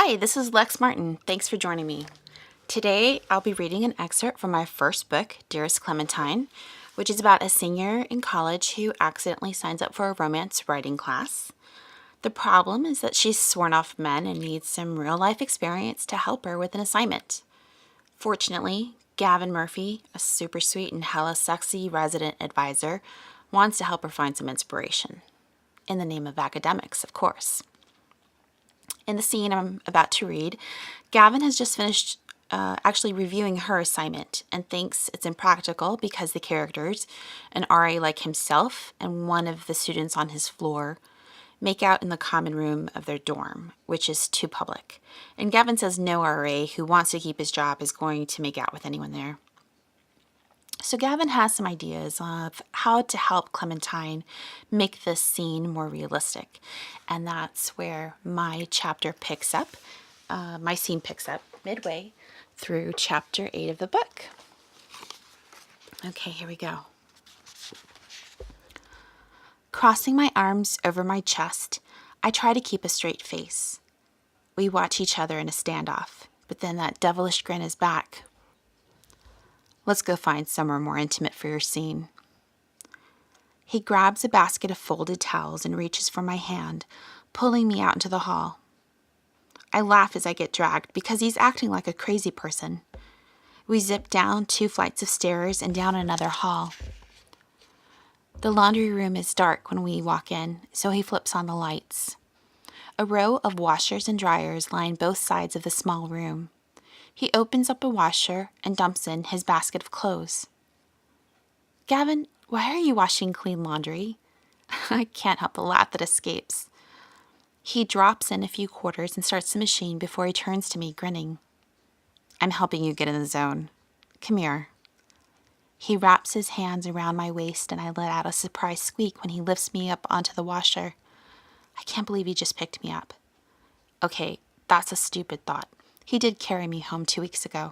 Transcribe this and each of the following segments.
Hi, this is Lex Martin. Thanks for joining me. Today, I'll be reading an excerpt from my first book, Dearest Clementine, which is about a senior in college who accidentally signs up for a romance writing class. The problem is that she's sworn off men and needs some real-life experience to help her with an assignment. Fortunately, Gavin Murphy, a super sweet and hella sexy resident advisor, wants to help her find some inspiration. In the name of academics, of course. In the scene I'm about to read, Gavin has just finished actually reviewing her assignment and thinks it's impractical because the characters, an RA like himself and one of the students on his floor, make out in the common room of their dorm, which is too public. And Gavin says no RA who wants to keep his job is going to make out with anyone there. So Gavin has some ideas of how to help Clementine make this scene more realistic. And that's where my chapter picks up, my scene picks up midway through chapter 8 of the book. Okay, here we go. Crossing my arms over my chest, I try to keep a straight face. We watch each other in a standoff, but then that devilish grin is back. Let's go find somewhere more intimate for your scene. He grabs a basket of folded towels and reaches for my hand, pulling me out into the hall. I laugh as I get dragged because he's acting like a crazy person. We zip down 2 flights of stairs and down another hall. The laundry room is dark when we walk in, so he flips on the lights. A row of washers and dryers line both sides of the small room. He opens up a washer and dumps in his basket of clothes. Gavin, why are you washing clean laundry? I can't help the laugh that escapes. He drops in a few quarters and starts the machine before he turns to me, grinning. I'm helping you get in the zone. Come here. He wraps his hands around my waist and I let out a surprised squeak when he lifts me up onto the washer. I can't believe he just picked me up. Okay, that's a stupid thought. He did carry me home 2 weeks ago.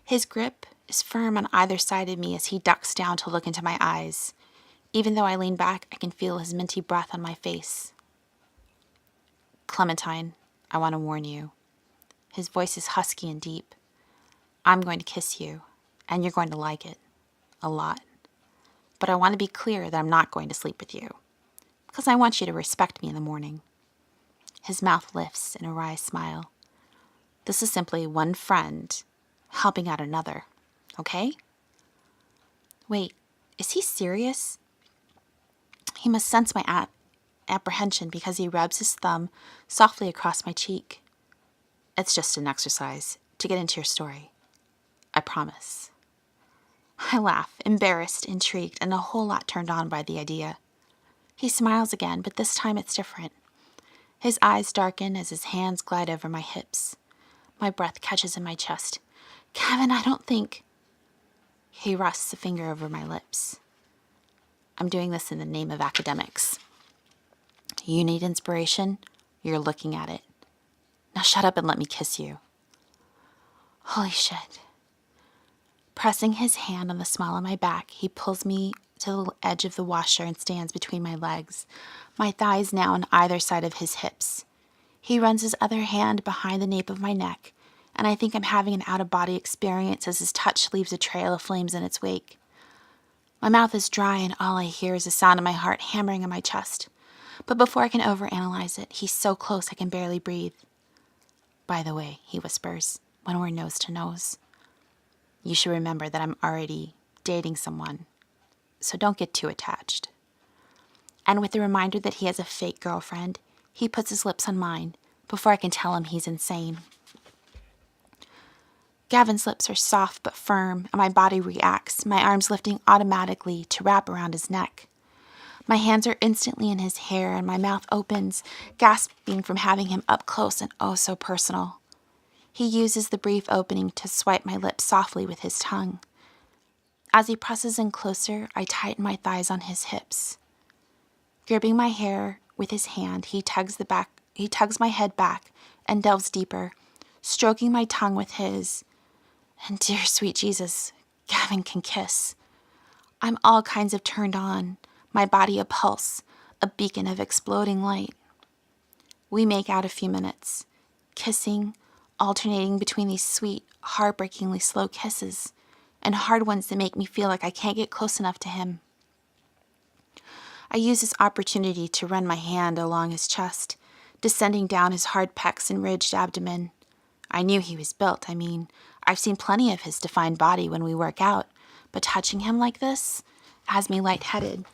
His grip is firm on either side of me as he ducks down to look into my eyes. Even though I lean back, I can feel his minty breath on my face. Clementine, I want to warn you. His voice is husky and deep. I'm going to kiss you, and you're going to like it. A lot. But I want to be clear that I'm not going to sleep with you, because I want you to respect me in the morning. His mouth lifts in a wry smile. This is simply one friend helping out another, okay? Wait, is he serious? He must sense my apprehension because he rubs his thumb softly across my cheek. It's just an exercise to get into your story. I promise. I laugh, embarrassed, intrigued, and a whole lot turned on by the idea. He smiles again, but this time it's different. His eyes darken as his hands glide over my hips. My breath catches in my chest. Gavin, I don't think... He rests a finger over my lips. I'm doing this in the name of academics. You need inspiration? You're looking at it. Now shut up and let me kiss you. Holy shit. Pressing his hand on the small of my back, he pulls me to the edge of the washer and stands between my legs, my thighs now on either side of his hips. He runs his other hand behind the nape of my neck, and I think I'm having an out-of-body experience as his touch leaves a trail of flames in its wake. My mouth is dry and all I hear is the sound of my heart hammering on my chest. But before I can overanalyze it, he's so close I can barely breathe. By the way, he whispers, when we're nose to nose, you should remember that I'm already dating someone, so don't get too attached. And with the reminder that he has a fake girlfriend, he puts his lips on mine before I can tell him he's insane. Gavin's lips are soft but firm, and my body reacts, my arms lifting automatically to wrap around his neck. My hands are instantly in his hair, and my mouth opens, gasping from having him up close and oh so personal. He uses the brief opening to swipe my lips softly with his tongue. As he presses in closer, I tighten my thighs on his hips. Gripping my hair with his hand, he tugs my head back and delves deeper, stroking my tongue with his. And dear sweet Jesus, Gavin can kiss. I'm all kinds of turned on, my body a pulse, a beacon of exploding light. We make out a few minutes. kissing, alternating between these sweet, heartbreakingly slow kisses and hard ones that make me feel like I can't get close enough to him. I use this opportunity to run my hand along his chest, descending down his hard pecs and ridged abdomen. I knew he was built. I mean, I've seen plenty of his defined body when we work out, but touching him like this has me lightheaded.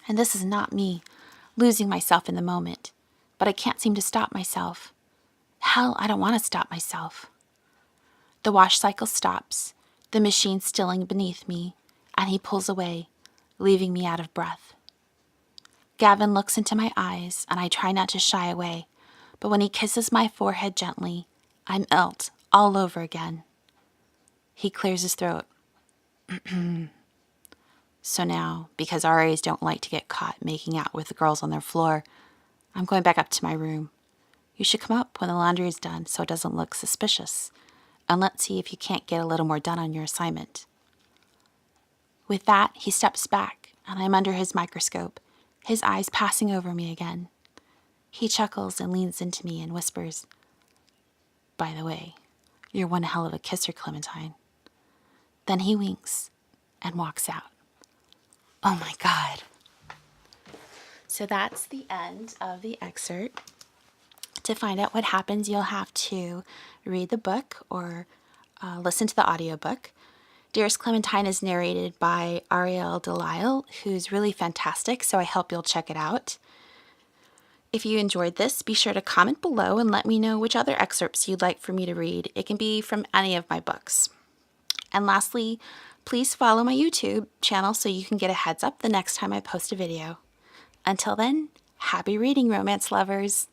And this is not me losing myself in the moment, but I can't seem to stop myself. Hell, I don't want to stop myself. The wash cycle stops, the machine stilling beneath me, and he pulls away, leaving me out of breath. Gavin looks into my eyes, and I try not to shy away, but when he kisses my forehead gently, I'm ilt all over again. He clears his throat. So now, because RAs don't like to get caught making out with the girls on their floor, I'm going back up to my room. You should come up when the laundry is done so it doesn't look suspicious, and let's see if you can't get a little more done on your assignment. With that, he steps back, and I'm under his microscope, his eyes passing over me again. He chuckles and leans into me and whispers, "By the way, you're one hell of a kisser, Clementine." Then he winks and walks out. Oh my God. So that's the end of the excerpt. To find out what happens, you'll have to read the book or listen to the audiobook. Dearest Clementine is narrated by Ariel Delisle, who's really fantastic, so I hope you'll check it out. If you enjoyed this, be sure to comment below and let me know which other excerpts you'd like for me to read. It can be from any of my books. And lastly, please follow my YouTube channel so you can get a heads up the next time I post a video. Until then, happy reading, romance lovers!